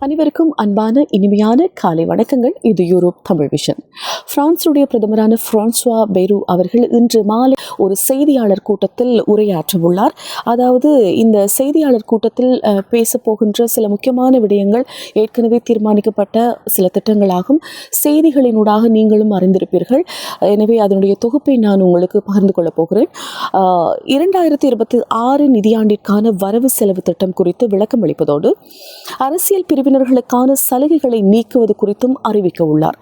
அனைவருக்கும் அன்பான இனிமையான காலை வணக்கங்கள். இது யூரோப் தமிழ் விஷன். பிரான்சுடைய பிரதமரான பிரான்சுவா பேரு அவர்கள் இன்று மாலை ஒரு செய்தியாளர் கூட்டத்தில் உரையாற்ற உள்ளார். அதாவது இந்த செய்தியாளர் கூட்டத்தில் பேச போகின்ற சில முக்கியமான விடயங்கள் ஏற்கனவே தீர்மானிக்கப்பட்ட சில திட்டங்களாகும். செய்திகளினூடாக நீங்களும் அறிந்திருப்பீர்கள். எனவே அதனுடைய தொகுப்பை நான் உங்களுக்கு பகிர்ந்து கொள்ளப் போகிறேன். 2026 நிதியாண்டிற்கான வரவு செலவு திட்டம் குறித்து விளக்கம் அளிப்பதோடு அரசியல் பிரிவினர்களுக்கான சலுகைகளை நீக்குவது குறித்தும் அறிவிக்க உள்ளார்.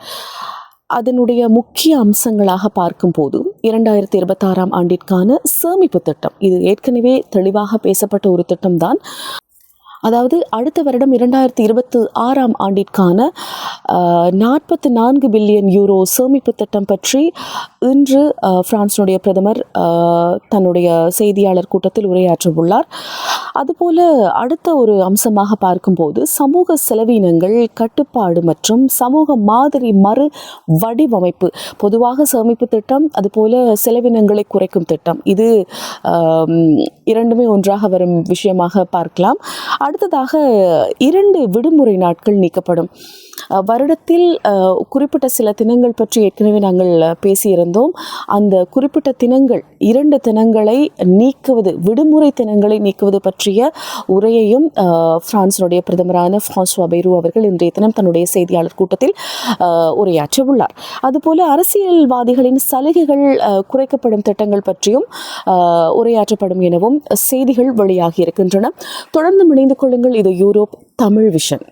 அதனுடைய முக்கிய அம்சங்களாக பார்க்கும்போது 2026 ஆண்டிற்கான சேமிப்பு திட்டம், இது ஏற்கனவே தெளிவாக பேசப்பட்ட ஒரு திட்டம்தான். அதாவது அடுத்த வருடம் 2026 ஆண்டிற்கான 44 பில்லியன் யூரோ சேமிப்பு திட்டம் பற்றி இன்று பிரான்சினுடைய பிரதமர் தன்னுடைய செய்தியாளர் கூட்டத்தில் உரையாற்ற உள்ளார். அதுபோல அடுத்த ஒரு அம்சமாக பார்க்கும்போது சமூக செலவினங்கள் கட்டுப்பாடு மற்றும் சமூக மாதிரி மறு வடிவமைப்பு, பொதுவாக சேமிப்பு திட்டம் அதுபோல செலவினங்களை குறைக்கும் திட்டம், இது இரண்டுமே ஒன்றாக வரும் விஷயமாக பார்க்கலாம். அடுத்ததாக 2 விடுமுறை நாட்கள் நீக்கப்படும். வருடத்தில் குறிப்பிட்ட சில தினங்கள் பற்றி ஏற்கனவே நாங்கள் பேசியிருந்தோம். அந்த குறிப்பிட்ட தினங்கள் 2 தினங்களை நீக்குவது, விடுமுறை தினங்களை நீக்குவது பற்றிய உரையையும் பிரான்சினுடைய பிரதமரான பிரான்சுவா பேரு அவர்கள் இன்றைய தினம் தன்னுடைய செய்தியாளர் கூட்டத்தில் உரையாற்ற உள்ளார். அதுபோல அரசியல்வாதிகளின் சலுகைகள் குறைக்கப்படும் திட்டங்கள் பற்றியும் உரையாற்றப்படும் எனவும் செய்திகள் வெளியாகி இருக்கின்றன. தொடர்ந்து இணைந்து கொள்ளுங்கள். இது யூரோப் தமிழ் விஷன்.